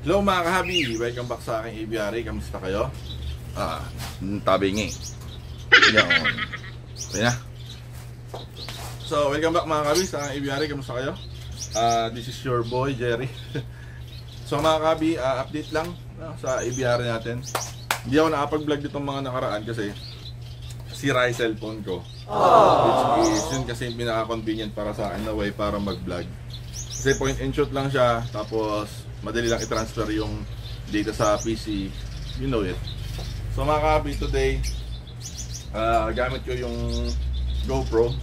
Hello mga kahabi, welcome back sa aking aviary. Kamusta kayo? Tabingi. Yan. Okay na. So, welcome back mga kahabi sa aking aviary. Kamusta kayo? This is your boy, Jerry. So mga kahabi, update lang sa aviary natin. Hindi ako nakapag-vlog ditong mga nakaraan kasi sira yung cellphone ko. Which is yun kasi yung pinaka-convenient para sa akin na way para mag-vlog. Kasi point and shoot lang siya, tapos madali lang i-transfer yung data sa PC, you know it. So mga kahabi, today gamit ko yung GoPro.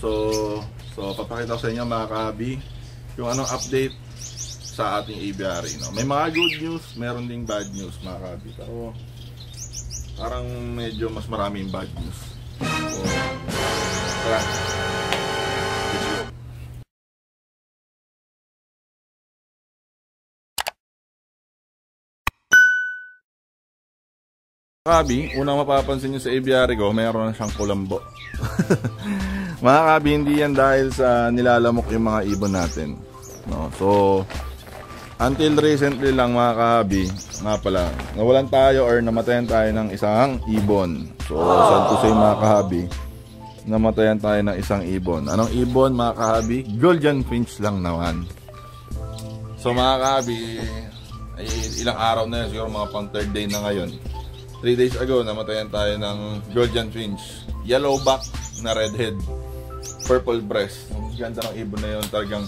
So papakita ko sa inyo mga kahabi yung anong update sa ating aviary, no? May mga good news, meron ding bad news mga kahabi, pero parang medyo mas maraming bad news. So tara, let's go. Kabi, unang mapapansin nyo sa aviary ko, mayroon na siyang kulambo. Mga kabi, hindi yan dahil sa nilalamok yung mga ibon natin, no? So until recently lang mga kabi, nga pala, nawalan tayo or namatayan tayo ng isang ibon. So sad to say mga kahabi, namatayan tayo ng isang ibon. Anong ibon mga kahabi? Golden finch lang naman. So mga kahabi, ay ilang araw na yun, siguro mga pang third day na ngayon. 3 days ago, namatayan tayo ng golden finch. Yellow back na redhead, purple breast. Ang ganda ng ibon na yun, talagang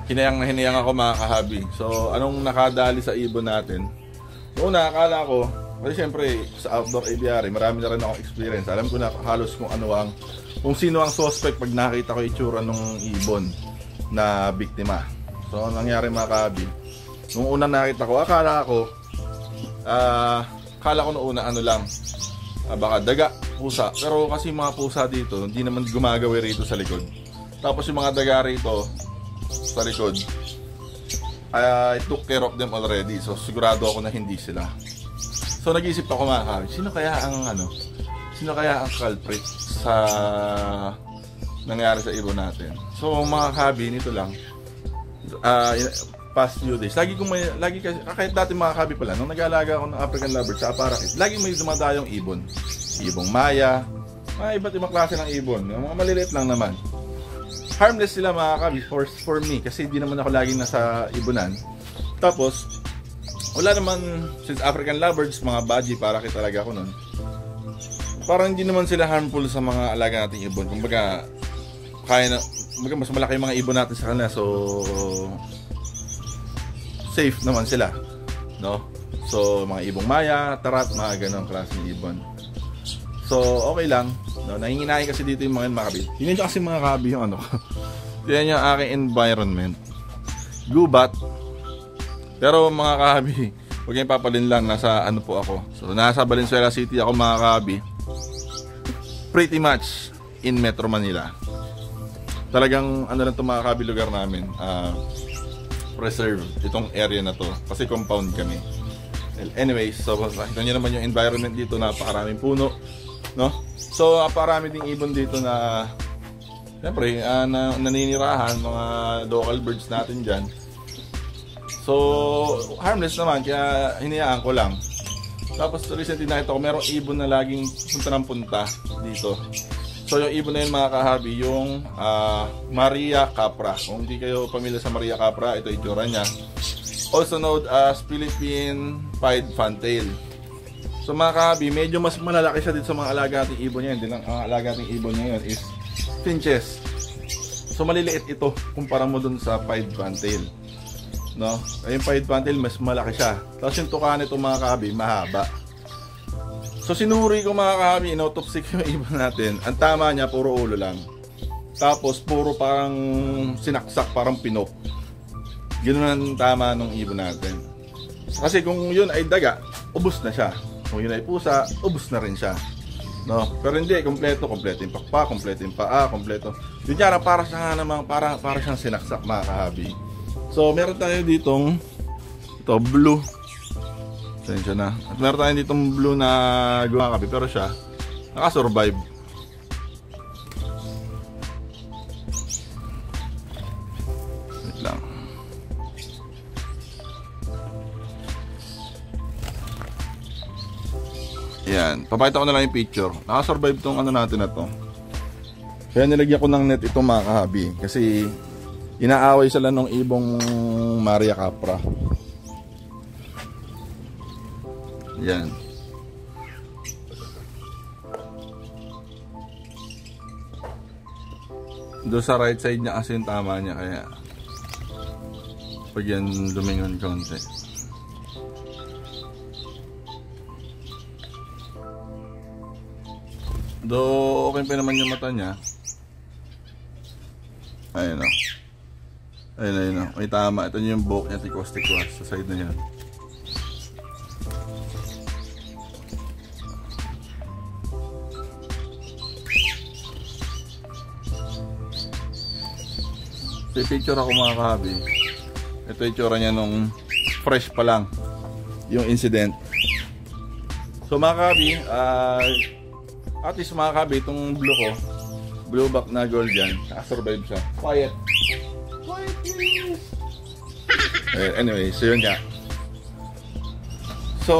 hinayang na hinayang ako mga kahabi. So anong nakadali sa ibon natin? Una, akala ko, kasi syempre sa outdoor aviary, marami na rin akong experience. Alam ko na halos kung sino ang suspect pag nakita ko itsura ng ibon na biktima. So anong nangyari mga kahabi? Nung una nakita ko, akala ko noong una ano lang, baka daga, pusa. Pero kasi mga pusa dito, hindi naman gumagawi rito sa likod. Tapos yung mga daga rito sa likod, I took care of them already. So sigurado ako na hindi sila. So nag-isip ako mga kahabi, sino kaya ang culprit sa nangyari sa ibon natin? So mga kahabi, nito lang, past few days, kahit dati mga kahabi pala, nung nag-aalaga ako ng African lovebird sa Aparakit, laging may dumadayong ibon. Ibong maya, mga iba't ibang klase ng ibon, mga maliliit lang naman. Harmless sila mga kahabi for me, kasi di naman ako laging nasa ibonan. Tapos wala naman, since African lovebirds, mga budgie parakit talaga ako nun, parang hindi naman sila harmful sa mga alaga nating ibon. Kumbaga mas malaki yung mga ibon natin sa kanila, so safe naman sila, no? So mga ibong maya, tarat, mga ganong klaseng ibon. So okay lang, no? Nahihinahin kasi dito yung mga kahabi. Tingnan nyo kasi mga kahabi yung ano. Tingnan nyo ang aking environment. Gubat. Pero mga kahabi, huwag yung papalin lang, nasa ano po ako. So nasa Valenzuela City ako mga kahabi. Pretty much in Metro Manila. Talagang ano lang ito mga kahabi, lugar namin. Preserve itong area na to kasi compound kami. Well, anyways, so nakita nyo naman yung environment dito, napakaraming puno, no? So napakarami ding ibon dito na siyempre naninirahan, mga local birds natin dyan. So harmless naman, kaya hinayaan ko lang. Tapos recently nakita ko merong ibon na laging punta ng punta dito. So yung ibon na yun mga kahabi, yung Maria Capra. Kung hindi kayo pamilya sa Maria Capra, ito itsura niya. Also known as Philippine Pied Fantail. So mga kahabi, medyo mas malalaki siya dito sa mga alaga nating ibon niya. Hindi lang ang alaga nating ibon niya yun is finches. So maliliit ito kumpara mo dun sa Pied Fantail, no? Yung Pied Fantail mas malaki siya. Tapos yung tuka nito mga kahabi, mahaba. So sinuri ko mga kahabi, inautopsik yung ibon natin. Ang tama niya, puro ulo lang. Tapos puro parang sinaksak, parang pinok. Ganoon ang tama ng ibon natin. Kasi kung yun ay daga, ubos na siya. Kung yun ay pusa, ubos na rin siya, no? Pero hindi, kompleto yung pakpa, kompleto yung paa, kompleto. Yun yara, para siyang sinaksak mga kahabi. So meron tayo ditong ito, blue. Sensya na. At meron tayo ditong blue na gumakabi, pero siya nakasurvive. Wait lang. Yan, papakita ko na lang yung picture. Nakasurvive tong ano natin na to. Kaya nilagyan ko ng net itong mga kahabi. Kasi inaaway sila nung ibong Maria Capra. Yan. Doon sa right side niya kasi yung tama niya. Kaya pag yan lumingon konti. Do okay pa naman yung mata niya. Ayun o. Ayun o. May tama. Ito yung buhok niya. Tikwas-tikwas sa side na yan. So, picture ako mga kahabi. Ito yung tsura niya nung fresh pa lang yung incident. So mga kahabi, at least mga kahabi, itong blue ko, blue back na gold yan, nakasurvive siya. Quiet. Quiet please. Anyway, so yun nga. So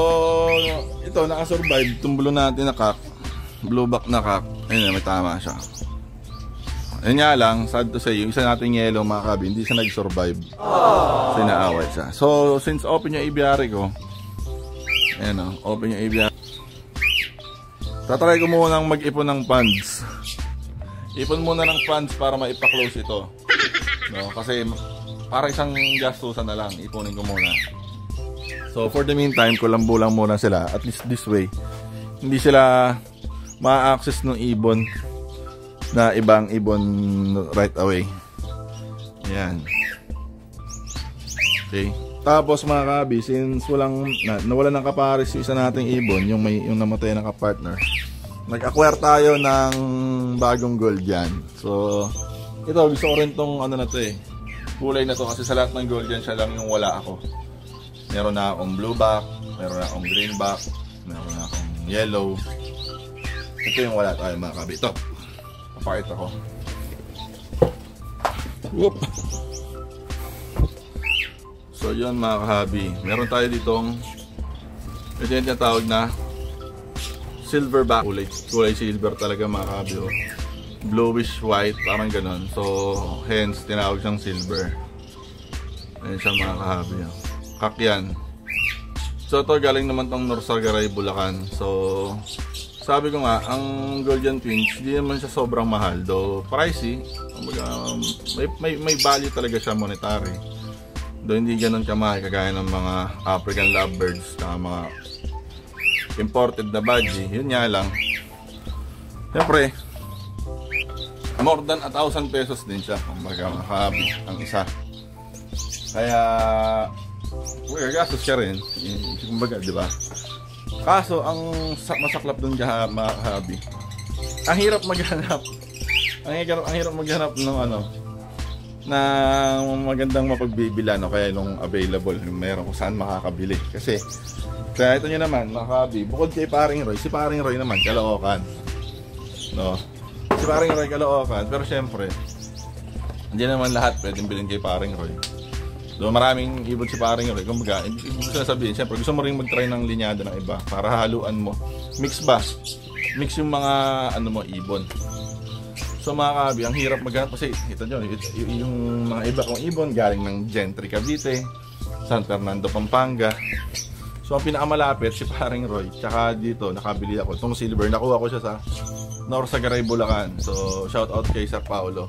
ito, nakasurvive itong blue natin na cock, blue back na cock. Ayun, may tama siya. Yun nga lang, sad to say, yung isa nating yellow mga kabi, hindi siya nag-survive. So inaaway siya. So since open yung aviary ko, ayan o, open yung aviary. Tatry ko munang mag-ipon ng funds. Ipon muna ng funds para maipa-close ito. No? Kasi para isang gastusan na lang, ipunin ko muna. So for the meantime, kulambo lang muna sila. At least this way, hindi sila ma-access ng ibon na ibang ibon right away. Yan. Okay. Tapos mga kabi, since nawala ng kapares yung isa nating ibon, yung namatay na kapartner, nag-acquire tayo ng bagong gold yan. So ito, gusto ko rin tong ano na to eh, kulay na to, kasi sa lahat ng gold yan, siya lang yung wala ako. Meron na akong blue back, meron na akong green back, meron na akong yellow. Ito yung wala tayo mga kabi. Ito, papakita ko. Whoop. So yun mga kahabi, meron tayo ditong ito yung tinatawag na silverback. Kulay silver talaga mga kahabi, oh. Bluish white, parang ganon. So hence tinawag siyang silver. Ayan siya mga kahabi, oh. Kakyan. So ito galing naman tong Norsagaray, Bulacan. So sabi ko nga, ang Golden Twins hindi naman siya sobrang mahal, though pricey. May value talaga siya monetary. Though hindi ganun kamahal kagaya ng mga African lovebirds na mga imported na budgie. Yun nga lang, siyempre more than 1,000 pesos din siya kumbaga makahabi ang isa. Kaya gastos siya rin kumbaga, di ba? Kaso ang masaklap dun siya makahabi, ang hirap maghanap ng ano na magandang mapagbibilan, no? Kaya nung available, yung meron kung saan makakabili. Kasi kaya ito nyo naman makabi, bukod kay Paring Roy, si Paring Roy naman Caloocan, no? Si Paring Roy Caloocan, pero syempre hindi naman lahat pwedeng bilhin kay Paring Roy. So maraming ibon si Paring Roy, kumbaga ibig sabihin, syempre gusto mo rin mag-try ng linyada ng iba para haluan mo, mix yung mga ano mo, ibon. So mga kabi, ang hirap maghanap kasi ito nyo, yung mga iba kong ibon galing ng Gentry, Cavite, San Fernando, Pampanga. So ang pinakamalapit si Paring Roy, tsaka dito nakabili ako itong silver, nakuha ko siya sa Norsagaray, Bulacan. So shout out kay Sir Paolo.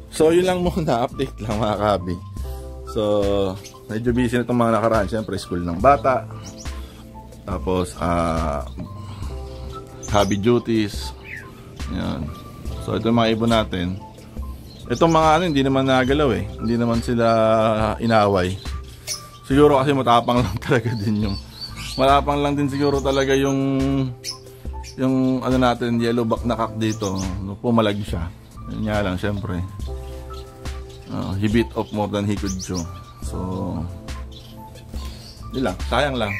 So yun lang muna, update lang mga kabi. So medyo busy na itong mga nakaraan, syempre school ng bata, tapos hobby duties. Yan. So ito yung mga ibon natin. Itong mga ano, hindi naman nagalaw eh. Hindi naman sila inaway. Siguro kasi matapang lang talaga din yung matapang lang din siguro talaga yung ano natin, yellow back na cock dito. Pumalag siya. Yun nga lang, syempre. He bit off more than he could chew. So yun lang, sayang lang.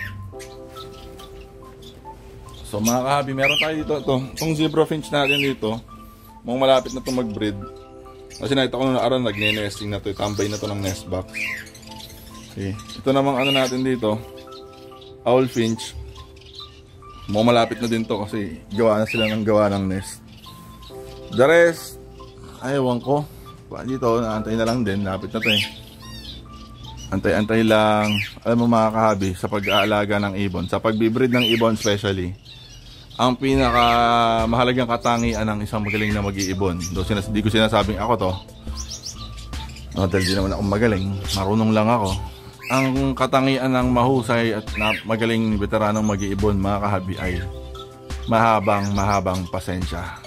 So mga kahabi, meron tayo dito itong zebra finch natin dito, mukhang malapit na itong mag-breed. Kasi nakita ko nung araw, nagne-nesting na ito, tambay na ito ng nest box. Okay. Ito namang ano natin dito, owl finch. Malapit na din to kasi gawa na sila ng gawa ng nest. The rest, ayawan ko. Dito, naantay na lang din. Lapit na to eh. Antay-antay lang. Alam mo mga kahabi, sa pag-aalaga ng ibon, sa pagbibreed ng ibon especially, ang pinaka mahalagang katangian ng isang magaling na mag-iibon. Di ko sinasabing ako to. No, dahil di naman ako magaling. Marunong lang ako. Ang katangian ng mahusay at magaling veteranong mag-iibon mga kahabi ay mahabang pasensya.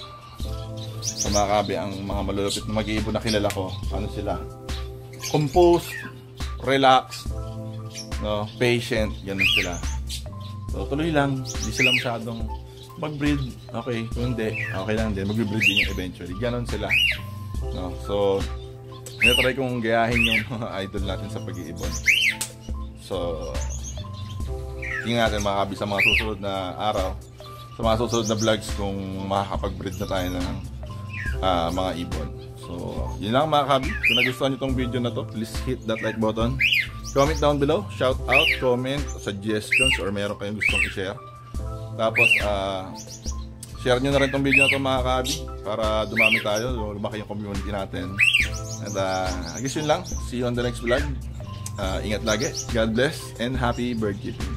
Sa mga kahabi, ang mga malulupit na mag-iibon na kilala ko, ano sila? Composed, relax, no, patient, ganun sila. So tuloy lang, hindi sila masyadong mag-breed. Okay, kung hindi, okay lang din, mag-breed din yung eventually. Ganun sila. No, so try kong gayahin yung mga idol natin sa pag-iibon. So tingnan natin mga kabi sa mga susunod na araw, sa mga susunod na vlogs kung makakapag-breed na tayo ng mga ibon. So yun lang mga kabi. Kung nagustuhan nyo itong video na to, please hit that like button, comment down below, shout out, comment, suggestions, or meron kayong gustong i-share. Tapos share nyo na rin itong video na to mga kabi para dumami tayo, lumaki yung community natin. And I guess yun lang. See you on the next vlog. Ingat lagi. God bless and happy bird keeping.